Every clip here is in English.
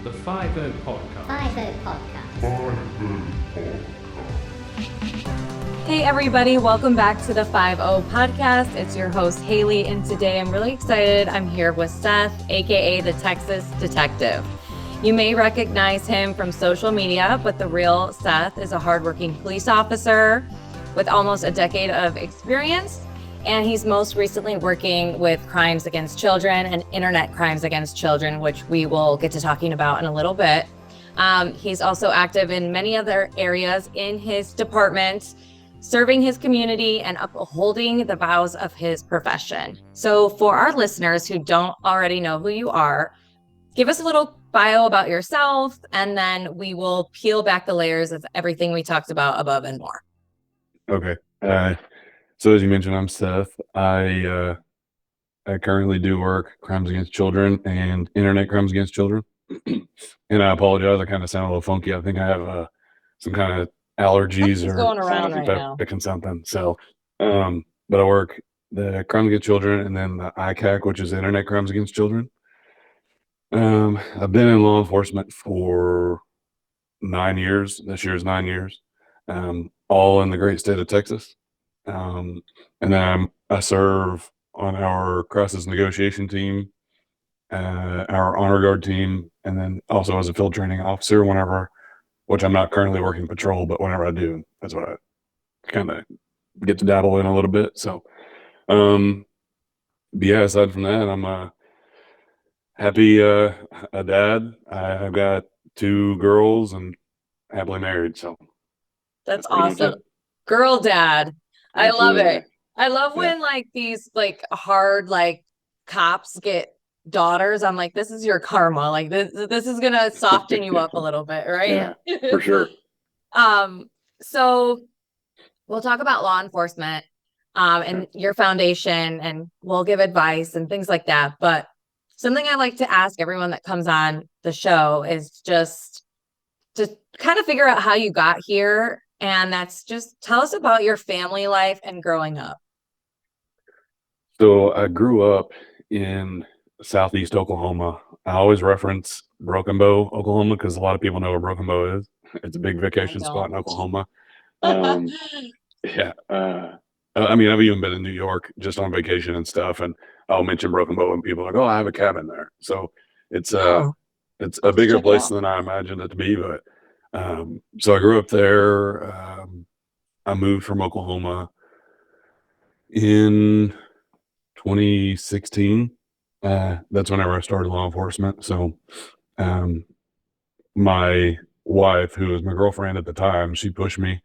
The 5-0 Podcast. 5-0 Podcast. Hey everybody, welcome back to the 5-0 Podcast. It's your host Haley, and today I'm really excited. I'm here with Seth, aka the Texas Detective. You may recognize him from social media, but the real Seth is a hardworking police officer with almost a decade of experience. And he's most recently working with crimes against children and internet crimes against children, which we will get to talking about in a little bit. He's also active in many other areas in his department, serving his community and upholding the vows of his profession. So for our listeners who don't already know who you are, give us a little bio about yourself, and then we will peel back the layers of everything we talked about above and more. Okay. So as you mentioned, I'm Seth. I currently do work crimes against children and internet crimes against children. And I apologize, I kind of sound a little funky. I think I have some kind of allergies or going around right now. picking something. So, but I work the crimes against children and then the ICAC, which is internet crimes against children. I've been in law enforcement for 9 years. This year is 9 years, all in the great state of Texas. And then I serve on our crisis negotiation team, our honor guard team, and then also as a field training officer which I'm not currently working patrol, but whenever I do, that's what I kind of get to dabble in a little bit. So, but yeah, aside from that, I'm a happy a dad. I've got 2 girls and happily married. So That's awesome. Girl dad. I love it. I love when like these like hard like cops get daughters. I'm like, this is your karma. Like this is gonna soften you up a little bit, right? Yeah, for sure. So we'll talk about law enforcement and your foundation, and we'll give advice and things like that. But something I like to ask everyone that comes on the show is just to kind of figure out how you got here. And that's just tell us about your family life and growing up. So I grew up in Southeast Oklahoma. I always reference Broken Bow, Oklahoma, because a lot of people know where Broken Bow is. It's a big vacation spot in Oklahoma. Yeah. I mean, I've even been in New York just on vacation and stuff, and I'll mention Broken Bow, and people are like, "Oh, I have a cabin there." So it's a bigger place than I imagined it to be. But so I grew up there. I moved from Oklahoma in 2016. That's whenever I started law enforcement. So my wife, who was my girlfriend at the time, she pushed me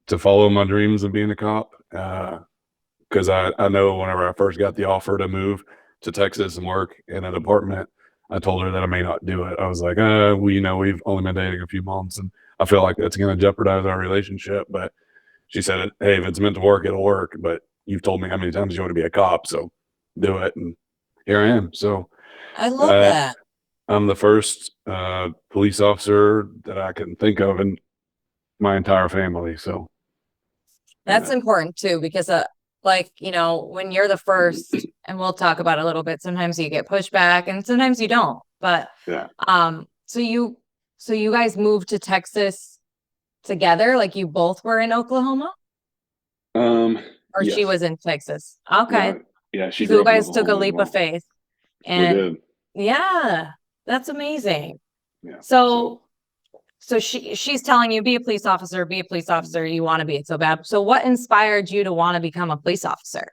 to follow my dreams of being a cop, because I know whenever I first got the offer to move to Texas and work in an apartment, I told her that I may not do it. I was like, we've only been dating a few months, and I feel like that's going to jeopardize our relationship. But she said, hey, if it's meant to work, it'll work. But you've told me how many times you want to be a cop, so do it. And here I am. So I love that. I'm the first police officer that I can think of in my entire family. So that's important too, because like, you know, when you're the first, and we'll talk about it a little bit, sometimes you get pushback and sometimes you don't. But so you guys moved to Texas together, like you both were in Oklahoma? Or yes. She was in Texas. Okay. Yeah, she so you guys took a leap of faith. And we did. Yeah, that's amazing. Yeah. So she's telling you, be a police officer, you want to be it so bad. So what inspired you to want to become a police officer?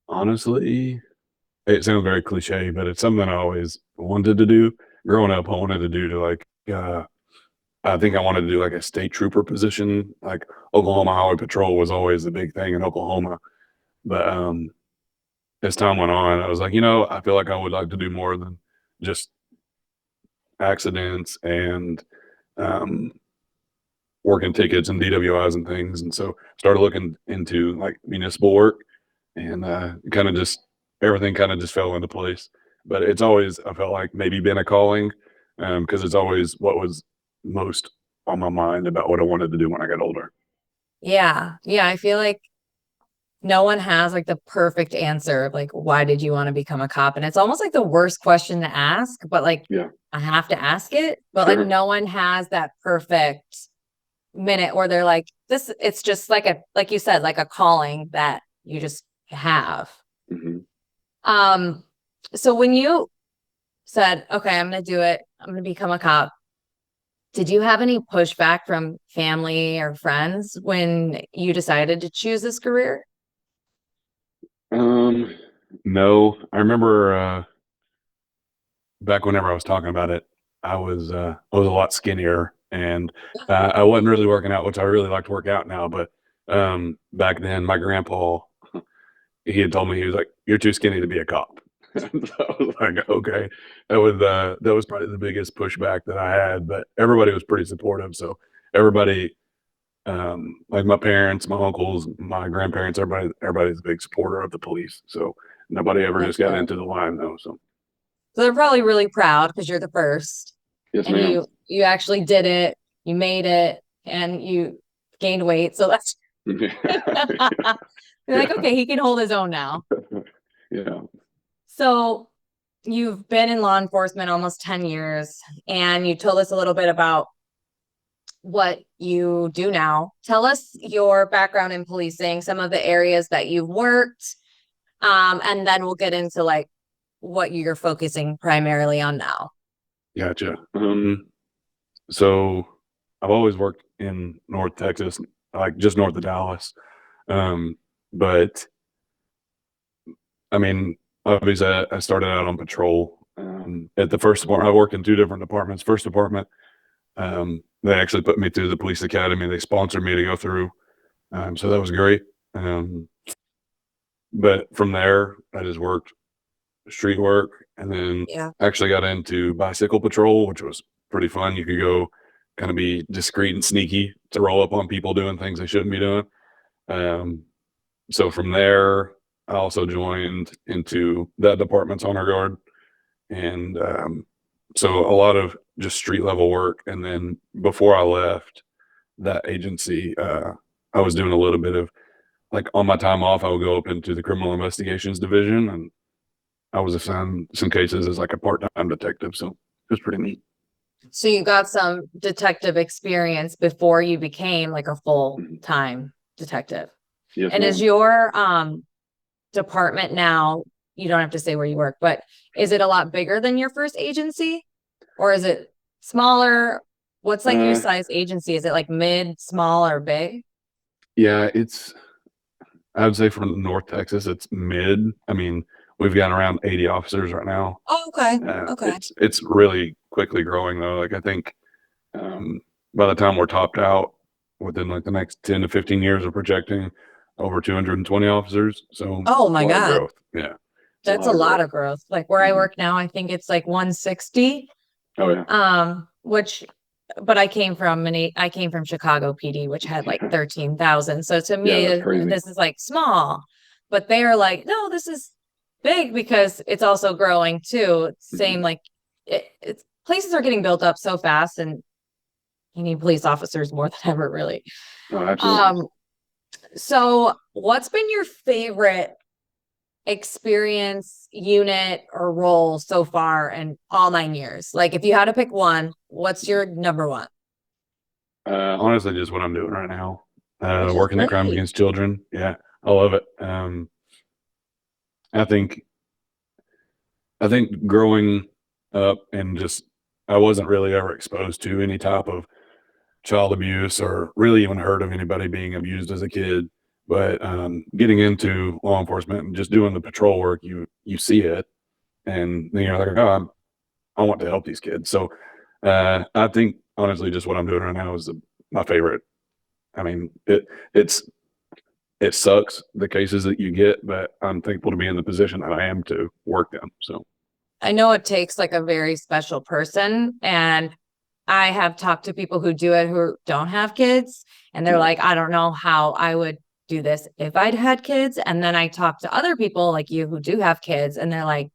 Honestly, it sounds very cliche, but it's something I always wanted to do. Growing up, I wanted to do I think I wanted to do like a state trooper position. Like Oklahoma Highway Patrol was always the big thing in Oklahoma. But as time went on, I was like, I feel like I would like to do more than just accidents and working tickets and DWIs and things. And so started looking into like municipal work, and everything kind of just fell into place. But it's always, I felt like maybe been a calling, because it's always what was most on my mind about what I wanted to do when I got older. Yeah. I feel like no one has like the perfect answer of like, why did you want to become a cop? And it's almost like the worst question to ask, but like, Yeah. I have to ask it. But like, Sure. no one has that perfect minute where they're like, this, it's just like like you said, like a calling that you just have. Hmm. So when you said, okay, I'm going to do it, I'm going to become a cop, did you have any pushback from family or friends when you decided to choose this career? No, I remember back whenever I was talking about it, I was a lot skinnier, and I wasn't really working out, which I really like to work out now. But back then, my grandpa, he had told me, he was like, "You're too skinny to be a cop." So I was like, "Okay." That was probably the biggest pushback that I had, but everybody was pretty supportive. So everybody, like my parents, my uncles, my grandparents, everybody's a big supporter of the police. So nobody ever That's just got good. into the line though. So So they're probably really proud because you're the first yes, and ma'am. you actually did it, you made it, and you gained weight. So that's you're like, Yeah. okay, he can hold his own now. Yeah. So you've been in law enforcement almost 10 years, and you told us a little bit about what you do now. Tell us your background in policing, some of the areas that you've worked, and then we'll get into like what you're focusing primarily on now. Gotcha. So I've always worked in North Texas, like just north of Dallas. Um, but I mean, obviously, I started out on patrol. At the first department, I worked in two different departments. First department, they actually put me through the police academy. They sponsored me to go through, so that was great. Um, but from there, I just worked street work, and then Yeah. actually got into bicycle patrol, which was pretty fun. You could go kind of be discreet and sneaky to roll up on people doing things they shouldn't be doing. Um, so from there, I also joined into that department's honor guard, and so a lot of just street level work. And then before I left that agency, I was doing a little bit of like on my time off, I would go up into the criminal investigations division, and I was assigned some cases as like a part-time detective. So it was pretty neat. So you got some detective experience before you became like a Mhm. full-time detective. Yes, And is ma'am. your department now, you don't have to say where you work, but is it a lot bigger than your first agency or is it smaller? What's like your Uh, size agency? Is it like mid, small, or big? yeah, I would say from North Texas, it's mid. I mean, we've got around 80 officers right now. Oh, okay. Okay. It's really quickly growing though. Like I think um, by the time we're topped out, within like the next 10 to 15 years, we're projecting over 220 officers. So Oh it's a my lot of God. growth. Yeah, it's a That's lot a of lot growth. of growth. Like where I Hmm. work now, I think it's like 160. Oh yeah, Which but I came from Chicago PD, which had like yeah, 13,000. So to yeah. me, That's crazy. this is like small, but they are like, no, this is big because it's also growing too. Hmm. Same like it's places are getting built up so fast, and you need police officers more than ever, really. Oh, absolutely. Um, so what's been your favorite experience, unit, or role so far in all 9 years? Like if you had to pick one, what's your number one? Honestly, just what I'm doing right now. Which is Working the crimes great. against children. Yeah, I love it. I think I think growing up and just I wasn't really ever exposed to any type of child abuse or really even heard of anybody being abused as a kid. But getting into law enforcement and just doing the patrol work, you see it, and then you're like, oh, I want to help these kids. So I think honestly, just what I'm doing right now is my favorite. I mean, it's it sucks the cases that you get, but I'm thankful to be in the position that I am to work them. So I know it takes like a very special person, and I have talked to people who do it who don't have kids, and they're yeah, like, I don't know how I would do this if I'd had kids. And then I talk to other people like you who do have kids, and they're like,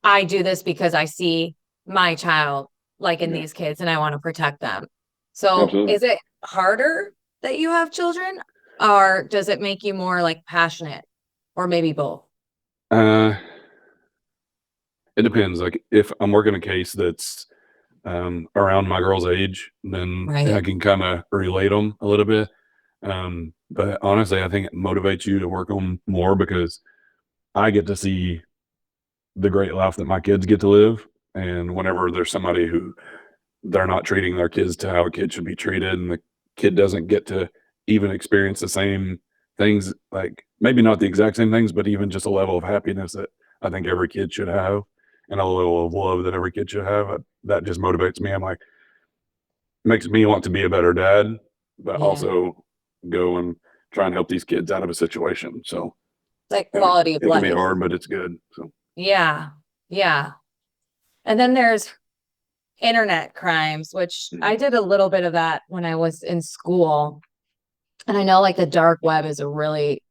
I do this because I see my child like in yeah, these kids and I want to protect them. So absolutely. is it harder that you have children? or does it make you more like passionate, or maybe both? It depends. Like if I'm working a case that's around my girl's age, then Right. I can kind of relate them a little bit. But honestly, I think it motivates you to work on more because I get to see the great life that my kids get to live. And whenever there's somebody who they're not treating their kids to how a kid should be treated, and the kid doesn't get to even experience the same things, like maybe not the exact same things, but even just a level of happiness that I think every kid should have, and a level of love that every kid should have. That just motivates me. I'm like, makes me want to be a better dad, but Yeah. also go and try and help these kids out of a situation. So It's like quality of it can be life. hard, but it's good. So Yeah. Yeah. And then there's internet crimes, which I did a little bit of that when I was in school. And I know like the dark web is a really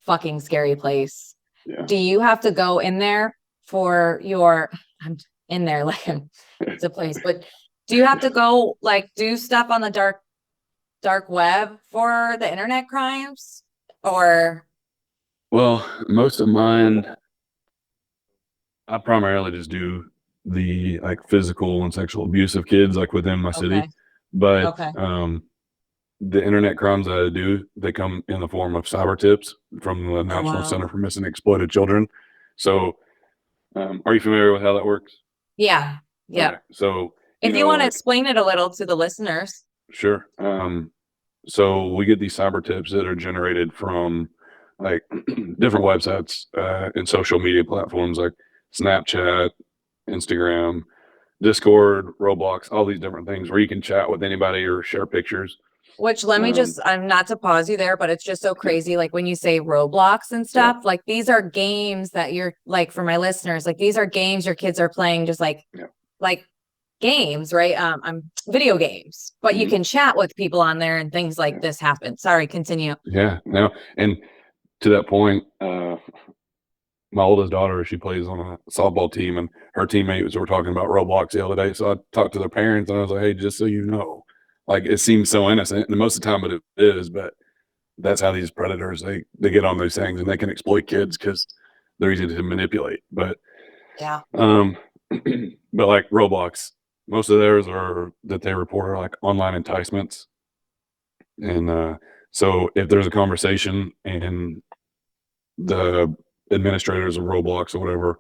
fucking scary place. yeah. Do you have to go in there for your, I'm in there like it's a place, but do you have to go like do stuff on the dark web for the internet crimes? Or Well, most of mine, I primarily just do the like physical and sexual abuse of kids like within my city. okay. But Okay. the internet crimes that I do, they come in the form of cyber tips from the National wow. Center for Missing and Exploited Children. So are you familiar with how that works? Yeah. Yeah. Okay. So If you want to like, explain it a little to the listeners. sure. So we get these cyber tips that are generated from like different websites and social media platforms like Snapchat, Instagram, Discord, Roblox, all these different things where you can chat with anybody or share pictures. Which let me just, I'm not to pause you there, but it's just so crazy. Like when you say Roblox and stuff, like these are games that you're like, for my listeners, like these are games your kids are playing, just like games, right? I'm video games, but you can chat with people on there and things like this happen. Sorry, continue. Yeah, no. And to that point, my oldest daughter, she plays on a softball team, and her teammates were talking about Roblox the other day. So I talked to their parents, and I was like, "Hey, just so you know, like it seems so innocent, and most of the time it is, but that's how these predators they get on those things, and they can exploit kids because they're easy to manipulate. But Yeah. but like Roblox, most of theirs are that they report are like online enticements, and so if there's a conversation and the administrators of Roblox or whatever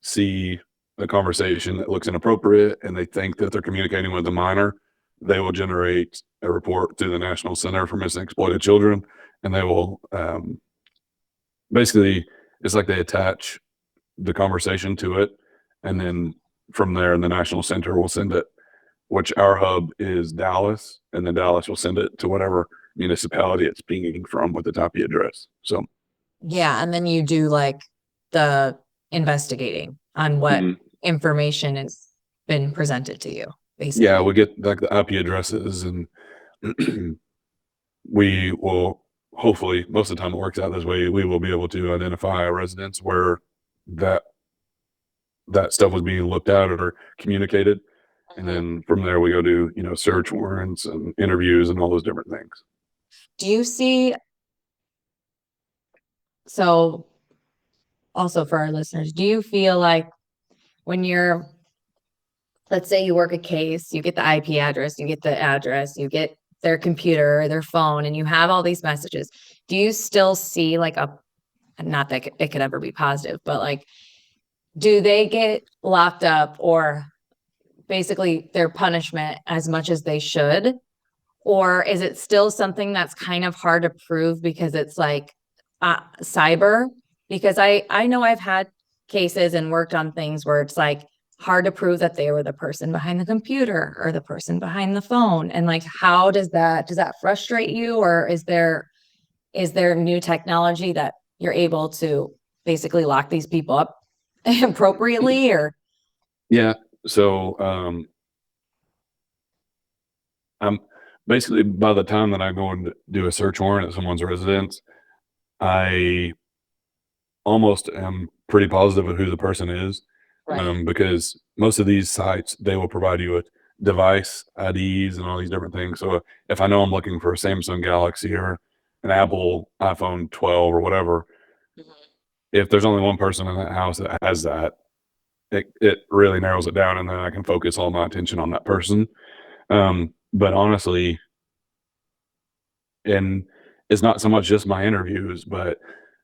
see a conversation that looks inappropriate and they think that they're communicating with a minor, they will generate a report to the National Center for Missing and Exploited Children, and they will basically it's like they attach the conversation to it, and then from there, the National Center will send it, which our hub is Dallas, and then Dallas will send it to whatever municipality it's pinging from with the IP address. So Yeah. And then you do like the investigating on what information has been presented to you, basically. yeah, we get like the IP addresses, and we will hopefully, most of the time it works out this way, we will be able to identify a residence where that stuff was being looked at or communicated, and then from there we go to search warrants and interviews and all those different things. Do you see, so also for our listeners, do you feel like when you're, let's say you work a case, you get the IP address, you get the address, you get their computer or their phone, and you have all these messages, do you still see like not that it could ever be positive, but like, do they get locked up or basically their punishment as much as they should? Or is it still something that's kind of hard to prove because it's like cyber? Because I know I've had cases and worked on things where it's like hard to prove that they were the person behind the computer or the person behind the phone. And like, how does that frustrate you? Or is there new technology that you're able to basically lock these people up appropriately? Or Yeah. So I'm basically, by the time that I go and do a search warrant at someone's residence, I almost am pretty positive of who the person is. right. Because most of these sites, they will provide you with device IDs and all these different things. So if I know I'm looking for a Samsung Galaxy or an Apple iPhone 12 or whatever, if there's only one person in that house that has that, it really narrows it down, and then I can focus all my attention on that person. But honestly, and it's not so much just my interviews, but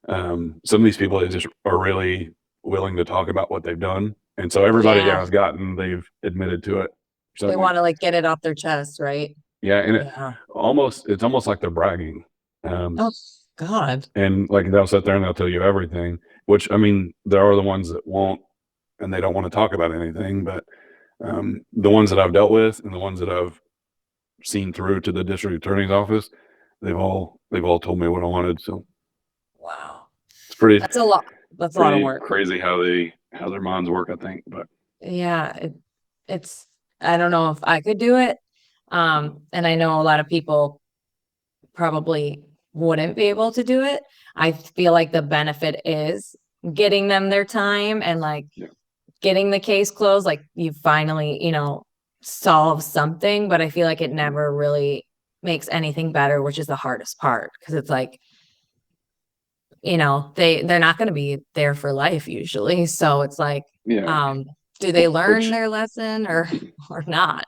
some of these people that just are really willing to talk about what they've done, and so everybody Yeah. I've gotten, they've admitted to it. So They want to like get it off their chest, right? yeah, and Yeah. it's almost like they're bragging. Oh God. And like they'll sit there and they'll tell you everything, which I mean, there are the ones that won't and they don't want to talk about anything, but the ones that I've dealt with and the ones that I've seen through to the district attorney's office, they've all told me what I wanted. So Wow. it's pretty That's a lot. That's a lot of pretty work. crazy how their minds work, I think. But Yeah, it's I don't know if I could do it. And I know a lot of people probably wouldn't be able to do it. I feel like the benefit is getting them their time and like Yeah. getting the case closed. Like you finally, solve something, but I feel like it never really makes anything better, which is the hardest part. Cause it's like, they're not going to be there for life usually. So it's like, yeah, do they learn which their lesson or not?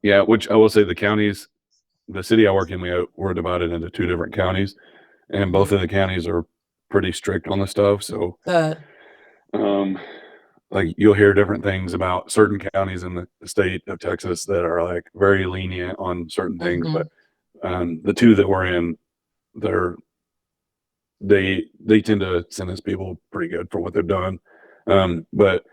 yeah, which I will say the city I work in, we're divided into two different counties, and both of the counties are pretty strict on the stuff. So Good. like you'll hear different things about certain counties in the state of Texas that are like very lenient on certain things, Mhm. but the two that we're in, they're they tend to sentence people pretty good for what they've done. But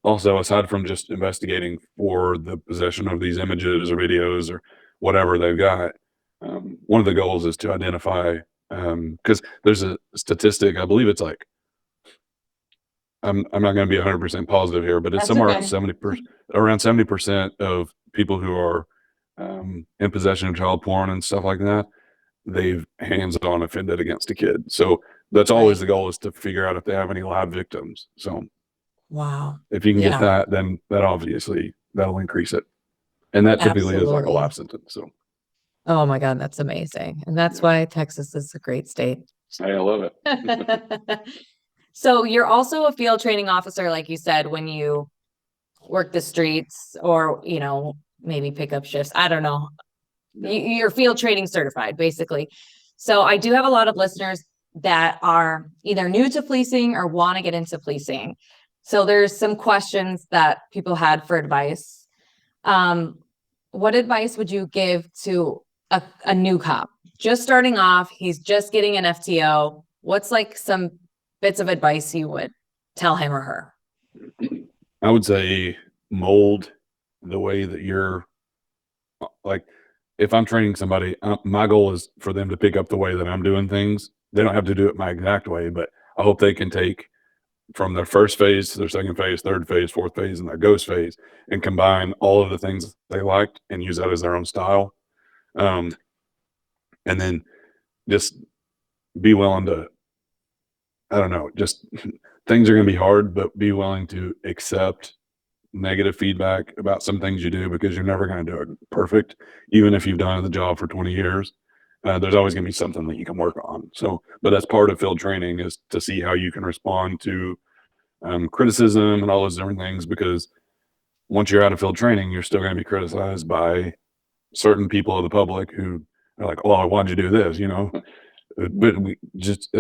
also, aside from just investigating for the possession of these images or videos or whatever they've got, one of the goals is to identify because there's a statistic, I believe it's like I'm not going to be 100% positive here, but it's That's somewhere okay. around 70% of people who are in possession of child porn and stuff like that, they've hands-on offended against a kid. So that's always Right. the goal, is to figure out if they have any live victims. So Wow. if you can get Yeah, that, then that'll increase it, and that typically is like a absolutely. life sentence. So Oh my God, that's amazing. And that's why Texas is a great state. hey, I love it. So you're also a field training officer, like you said, when you work the streets or, maybe pick up shifts. I don't know. You're field training certified, basically. So I do have a lot of listeners that are either new to policing or want to get into policing. So there's some questions that people had for advice. What advice would you give to a new cop just starting off? He's just getting an FTO. What's like some bits of advice you would tell him or her? I would say mold the way that you're like. If I'm training somebody, my goal is for them to pick up the way that I'm doing things. They don't have to do it my exact way, but I hope they can take from their first phase to their second phase, third phase, fourth phase, and their ghost phase, and combine all of the things they liked and use that as their own style. Um, and then just be willing to, I don't know, just things are going to be hard, but be willing to accept negative feedback about some things you do, because you're never going to do it perfect. Even if you've done the job for 20 years, there's always going to be something that you can work on. So, but that's part of field training, is to see how you can respond to criticism and all those different things, because once you're out of field training, you're still going to be criticized by certain people of the public who are like, "Oh, why'd you do this?" But we just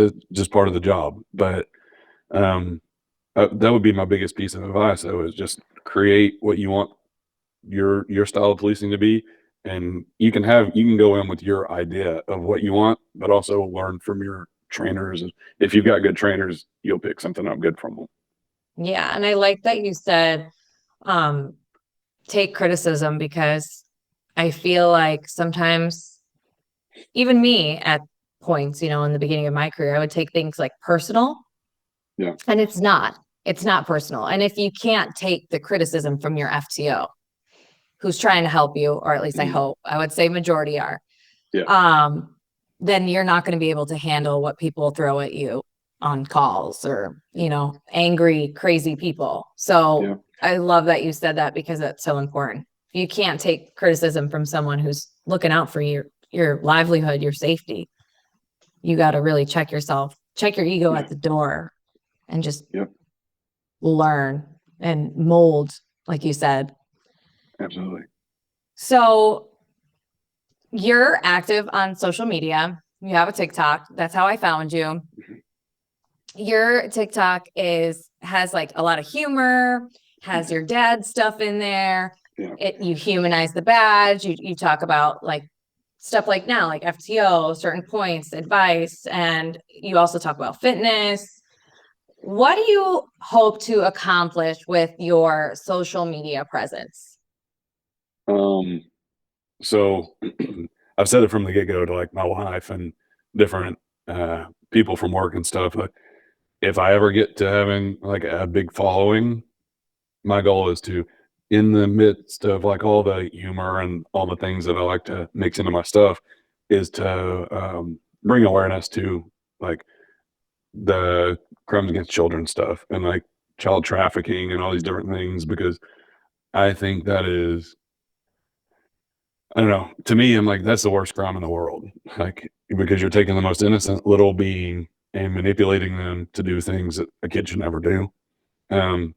part of the job. But um, that would be my biggest piece of advice, though, is just create what you want your style of policing to be, and you can go in with your idea of what you want, but also learn from your trainers. If you've got good trainers, you'll pick something up good from them. Yeah, and I like that you said um take criticism, because I feel like sometimes even me at points, in the beginning of my career, I would take things like personal. Yeah. And it's not personal. And if you can't take the criticism from your FTO who's trying to help you, or at least I hope, I would say majority are, Yeah. then you're not going to be able to handle what people throw at you on calls, or, angry, crazy people. So Yeah. I love that you said that, because that's so important. You can't take criticism from someone who's looking out for your livelihood, your safety. you got to really check yourself, check your ego at the door, and just learn and mold, like you said. Absolutely. So you're active on social media. You have a TikTok. That's how I found you. Your TikTok has like a lot of humor, has your dad stuff in there. You humanize the badge. You talk about like stuff like now, like FTO, certain points, advice, and you also talk about fitness. What do you hope to accomplish with your social media presence? So I've said it from the get-go to like my wife and different people from work and stuff. But if I ever get to having like a big following, my goal is to, in the midst of like all the humor and all the things that I like to mix into my stuff, is to bring awareness to like the crimes against children stuff and like child trafficking and all these different things, because I think that is, I don't know, to me, I'm like, that's the worst crime in the world. Like, because you're taking the most innocent little being and manipulating them to do things that a kid should never do. Um,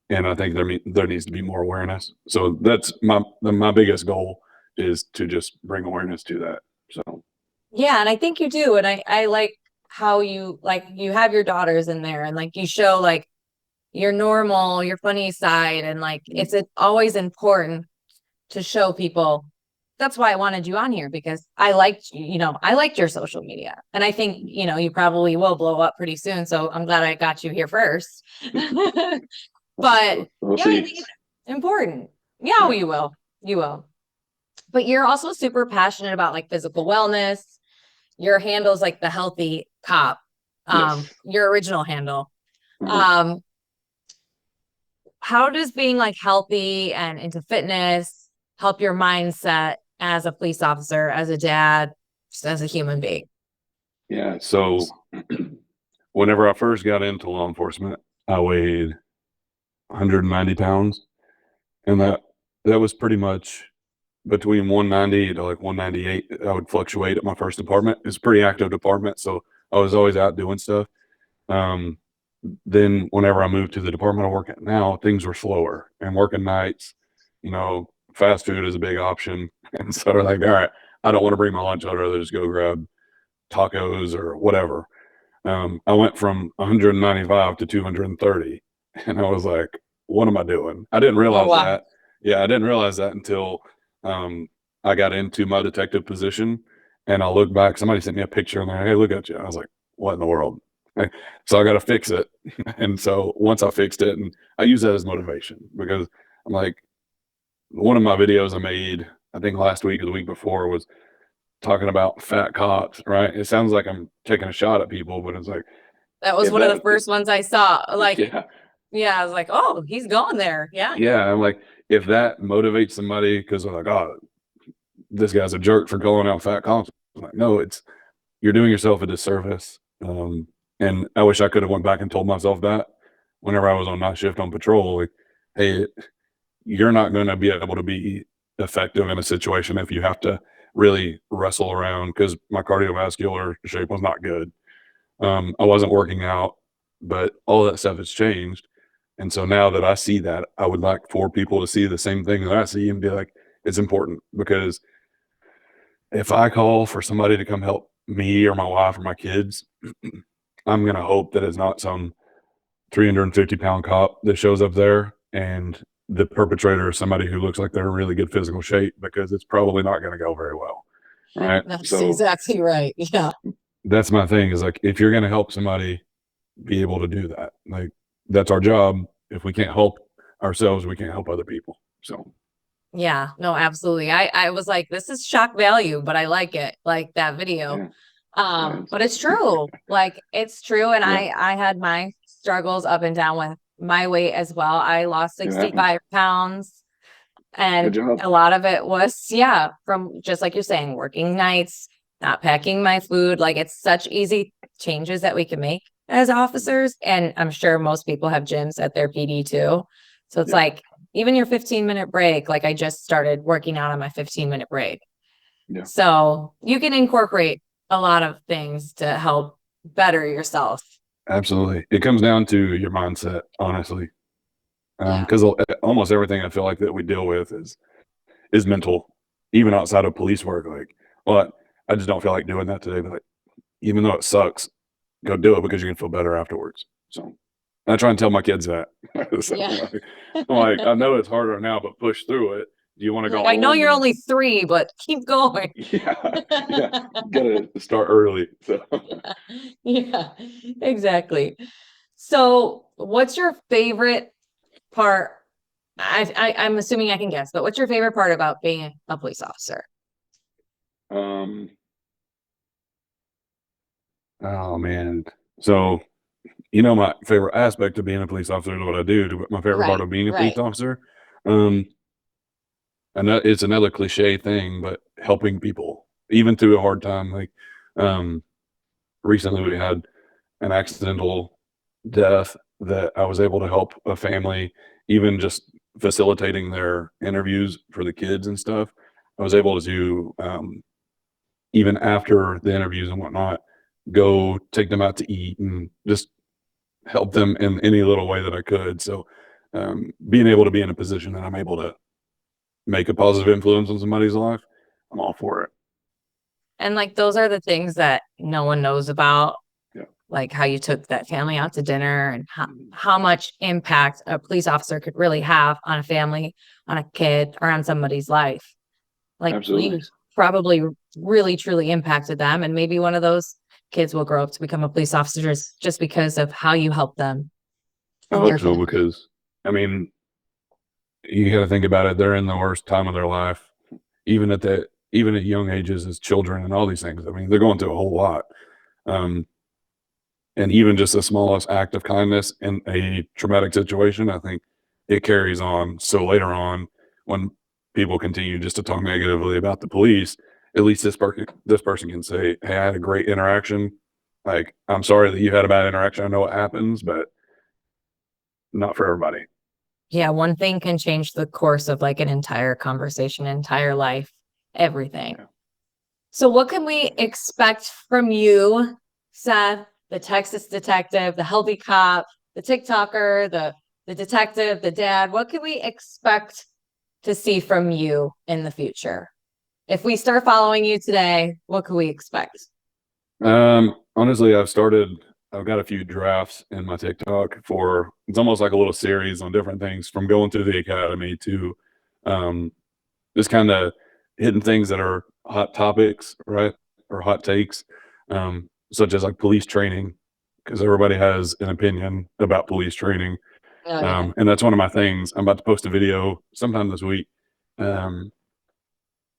and I think there needs to be more awareness. So that's my biggest goal, is to just bring awareness to that. So Yeah, and I think you do. And I like how you have your daughters in there and like you show like your normal, your funny side. And like it's always important to show people. That's why I wanted you on here, because I liked your social media. And I think, you probably will blow up pretty soon. So I'm glad I got you here first. But we'll yeah, see. I think it's important. Yeah, you will. You will. But you're also super passionate about like physical wellness. Your handle's like the healthy cop. Yes. Your original handle. How does being like healthy and into fitness help your mindset as a police officer, as a dad, just as a human being? Yeah. So whenever I first got into law enforcement, I weighed 190 pounds, and that was pretty much between 190 to like 198. I would fluctuate at my first department. It's a pretty active department, so I was always out doing stuff. Um, then whenever I moved to the department I work at now, things were slower and working nights, fast food is a big option. And so we're like, all right, I don't want to bring my lunch. I'd rather just go grab tacos or whatever. I went from 195 to 230, and I was like, what am I doing? I didn't realize that. Yeah, I didn't realize that until I got into my detective position, and I look back, somebody sent me a picture and they're like, hey, look at you. I was like, what in the world? So I got to fix it. And so once I fixed it, and I use that as motivation, because I'm like, one of my videos I made, I think last week or the week before, was talking about fat cops, right? It sounds like I'm taking a shot at people, but it's like, that was one of the first ones I saw. Like, yeah, I was like, oh, he's going there. Yeah. Yeah. I'm like, if that motivates somebody because they're like, oh, this guy's a jerk for calling out fat cops. I'm like, no, you're doing yourself a disservice. And I wish I could have went back and told myself that whenever I was on night shift on patrol, like, hey, you're not going to be able to be effective in a situation if you have to really wrestle around, because my cardiovascular shape was not good. I wasn't working out, but all that stuff has changed. And so now that I see that, I would like for people to see the same thing that I see and be like, it's important, because if I call for somebody to come help me or my wife or my kids, I'm going to hope that it's not some 350-pound cop that shows up there and the perpetrator is somebody who looks like they're in really good physical shape, because it's probably not going to go very well. Right. That's exactly right. Yeah. That's my thing, is like, if you're going to help somebody be able to do that, like, that's our job. If we can't help ourselves, we can't help other people. So yeah, no, absolutely. I was like, this is shock value, but I like it, like that video. But it's true. Like, it's true. And I had my struggles up and down with my weight as well. I lost 65 pounds, and a lot of it was, from just like you're saying, working nights, not packing my food. Like, it's such easy changes that we can make as officers. And I'm sure most people have gyms at their PD too. So it's like, even your 15-minute break, like I just started working out on my 15-minute break. So you can incorporate a lot of things to help better yourself. Absolutely. It comes down to your mindset, honestly. Yeah. Because almost everything I feel like that we deal with is mental, even outside of police work. Like, well, I just don't feel like doing that today. But like, even though it sucks, go do it because you're gonna feel better afterwards. So I try and tell my kids that. So Yeah. I'm like, I know it's harder now, but push through it. Do you want to go Like, I know home? you're And only 3, but keep going. yeah, yeah, gotta start early. So Yeah, exactly. So, what's your favorite part? I'm assuming I can guess, but what's your favorite part about being a police officer? um oh man. So my favorite aspect of being a police officer is what I do. But my favorite part Right, of being a police right. officer, um, and that it's another cliche thing, but helping people even through a hard time. Like, um, recently we had an accidental death that I was able to help a family, even just facilitating their interviews for the kids and stuff. I was able to, even after the interviews and whatnot, go take them out to eat and just help them in any little way that I could. So, being able to be in a position that I'm able to make a positive influence on somebody's life, I'm all for it. And like those are the things that no one knows about, Yeah. like how you took that family out to dinner and Mhm. how much impact a police officer could really have on a family, on a kid, or on somebody's life. Like Absolutely. you probably really truly impacted them, and maybe one of those kids will grow up to become a police officer just because of how you help them I and their hope so family. because, I mean, you got to think about it. They're in the worst time of their life, even at young ages as children and all these things. I mean, they're going through a whole lot. Um, and even just the smallest act of kindness in a traumatic situation, I think it carries on. So later on, when people continue just to talk negatively about the police, at least this person can say, "Hey, I had a great interaction. Like, I'm sorry that you had a bad interaction. I know it happens, but not for everybody." Yeah, one thing can change the course of like an entire conversation, entire life, everything. Yeah. So, what can we expect from you, Seth, the Texas detective, the healthy cop, the TikToker, the detective, the dad? What can we expect to see from you in the future? If we start following you today, what can we expect? Honestly, I've got a few drafts in my TikTok for it's almost like a little series on different things from going to the academy to, um, just kind of hitting things that are hot topics, right? Or hot takes, such as like police training, because everybody has an opinion about police training. Oh yeah. And that's one of my things. I'm about to post a video sometime this week, um,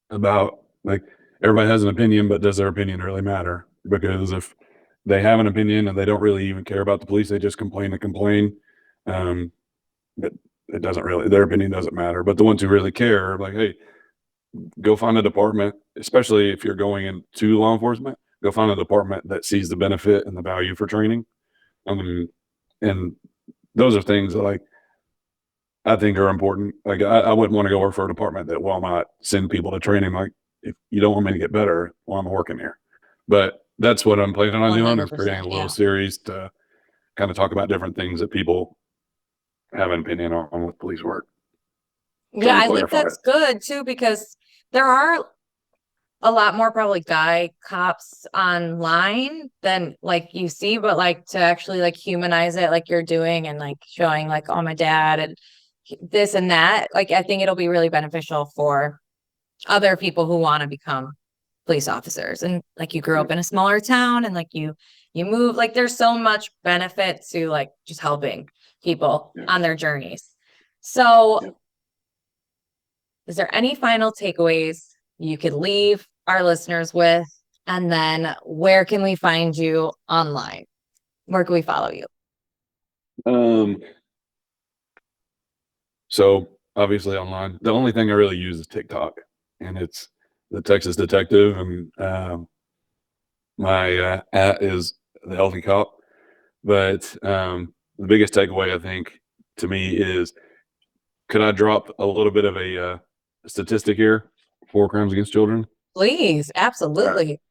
about like everybody has an opinion, but does their opinion really matter? Because if they have an opinion and they don't really even care about the police, they just complain to complain. Um, it, it doesn't really, their opinion doesn't matter. But the ones who really care are like, hey, go find a department, especially if you're going into law enforcement, go find a department that sees the benefit and the value for training. Um, and those are things that like I think are important. Like I wouldn't want to go work for a department that will not send people to training. Like if you don't want me to get better, well, I'm working here. But that's what I'm planning on doing is creating 100%. a little Yeah. series to kind of talk about different things that people have an opinion on with police work. Yeah, Try and I think clarify it. that's good too, because there are a lot more probably guy cops online than like you see, but like to actually like humanize it like you're doing and like showing like, oh, my dad and this and that, like I think it'll be really beneficial for other people who want to become police officers. And like you grew Yeah, up in a smaller town and like you move, like there's so much benefit to like just helping people yeah, on their journeys. So yeah. is there any final takeaways you could leave our listeners with? And then where can we find you online? Where can we follow you? Um, so obviously online, the only thing I really use is TikTok, and it's the Texas Detective, and my at is the Healthy Cop. But the biggest takeaway I think to me is, could I drop a little bit of a statistic here for crimes against children? Please, All right. absolutely.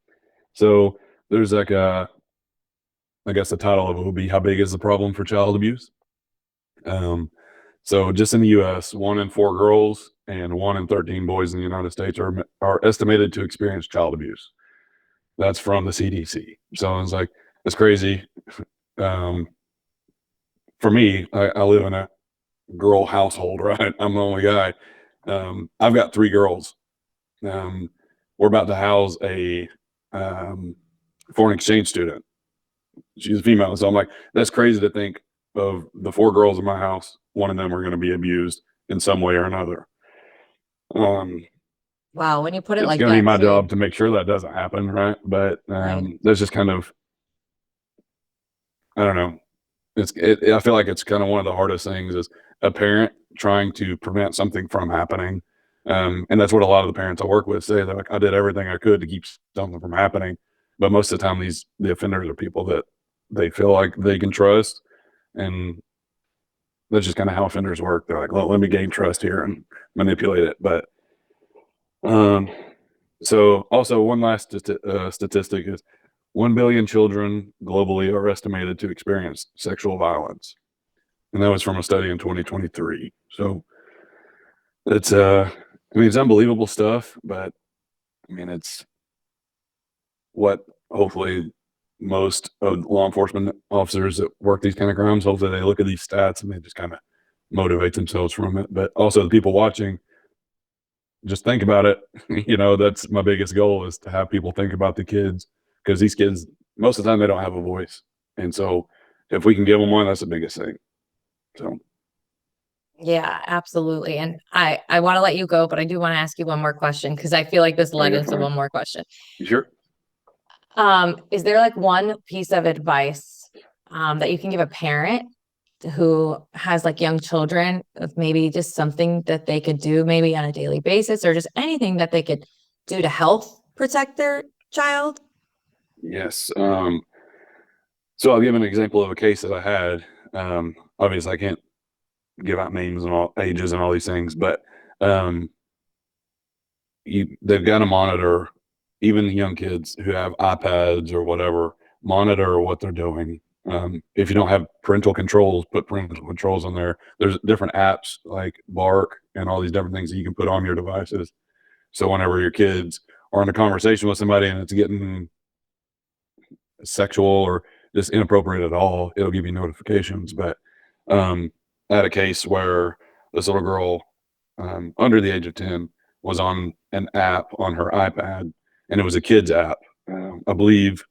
So there's like I guess the title of it would be "How Big is the Problem for Child Abuse?" Um, so just in the U.S., 1 in 4 girls and 1 in 13 boys in the United States are estimated to experience child abuse. That's from the CDC. So it's like it's crazy. Um, for me, I live in a girl household, right? I'm the only guy. I've got 3 girls. Um, we're about to house a um, foreign exchange student. She's a female, so I'm like, that's crazy to think of the 4 girls in my house. One of them are going to be abused in some way or another. Um, Wow, when you put it it's like going to be that my too, job to make sure that doesn't happen, right? But right? that's just kind of, I don't know. I feel like it's kind of one of the hardest things is a parent trying to prevent something from happening. And that's what a lot of the parents I work with say. They're like, I did everything I could to keep something from happening. But most of the time, the offenders are people that they feel like they can trust. And that's just kind of how offenders work. They're like, well, let me gain trust here and manipulate it. But um, so also one last statistic is 1 billion children globally are estimated to experience sexual violence. And that was from a study in 2023. So it's I mean it's unbelievable stuff, but I mean it's what hopefully most of law enforcement officers that work these kind of crimes, hopefully they look at these stats and they just kind of motivate themselves from it. But also the people watching, just think about it. That's my biggest goal is to have people think about the kids because these kids most of the time they don't have a voice. And so if we can give them one, that's the biggest thing. So Yeah, absolutely. And I want to let you go, but I do want to ask you one more question because I feel like this oh, led you're into fine. one more question. You sure? Is there like one piece of advice that you can give a parent who has like young children of maybe just something that they could do maybe on a daily basis or just anything that they could do to help protect their child? Yes. So I'll give an example of a case that I had. Obviously, I can't give out names and all ages and all these things, but um, they've got to monitor even the young kids who have iPads or whatever. Monitor what they're doing. If you don't have parental controls, put parental controls on there. There's different apps like Bark and all these different things that you can put on your devices. So whenever your kids are in a conversation with somebody and it's getting sexual or just inappropriate at all, it'll give you notifications. But um, I had a case where this little girl under the age of 10 was on an app on her iPad, and it was a kid's app. I believe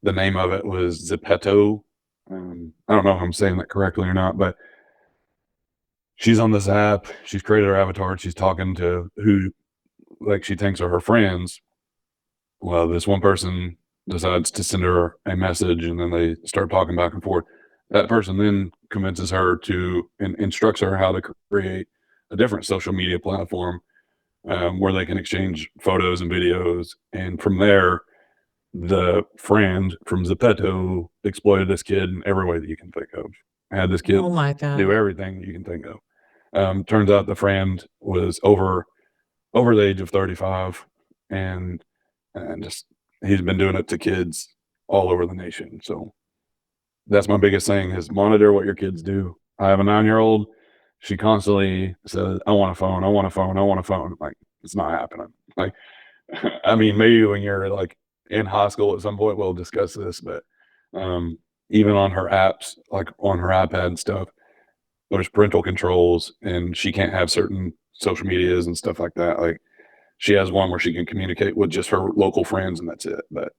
the name of it was Zepeto. I don't know if I'm saying that correctly or not, but she's on this app. She's created her avatar. She's talking to who like she thinks are her friends. Well, this one person decides to send her a message and then they start talking back and forth. That person then convinces her to and instructs her how to create a different social media platform where they can exchange photos and videos. And from there, the friend from Zepeto exploited this kid in every way that you can think of. Had this kid Oh my do God. everything you can think of. Turns out the friend was over the age of 35 and just he's been doing it to kids all over the nation. So that's my biggest thing is monitor what your kids do. I have a 9-year-old. She constantly says, I want a phone. I want a phone. I want a phone. Like, it's not happening. Like, I mean, maybe when you're like in high school at some point, we'll discuss this, but um, even on her apps, like on her iPad and stuff, there's parental controls and she can't have certain social medias and stuff like that. Like, she has one where she can communicate with just her local friends and that's it. But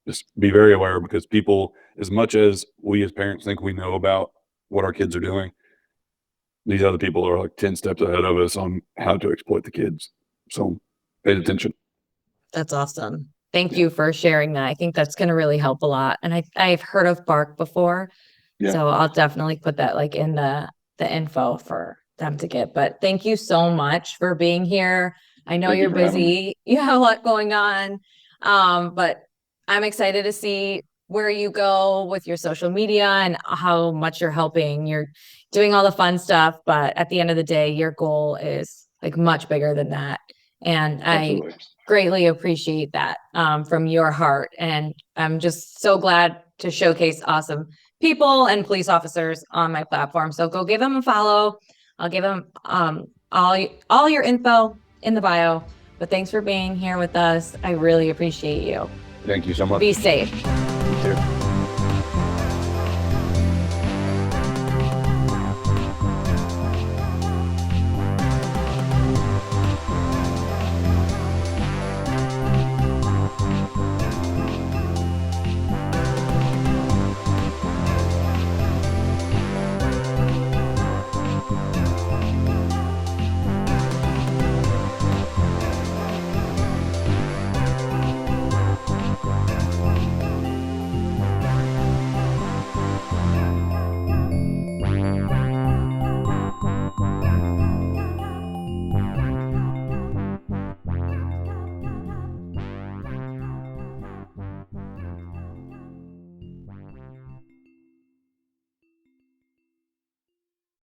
just be very aware because people, as much as we as parents think we know about what our kids are doing, these other people are like 10 steps ahead of us on how to exploit the kids. So pay attention. That's awesome. Thank Yeah. you for sharing that. I think that's going to really help a lot. And I've heard of Bark before, Yeah. so I'll definitely put that like in the info for them to get. But thank you so much for being here. I know Thank you you're for having me. busy. You have a lot going on. But I'm excited to see where you go with your social media and how much you're helping. You're doing all the fun stuff, but at the end of the day, your goal is like much bigger than that. And Absolutely. I greatly appreciate that from your heart. And I'm just so glad to showcase awesome people and police officers on my platform. So go give them a follow. I'll give them all your info in the bio. But thanks for being here with us. I really appreciate you. Thank you so much. Be safe. You too.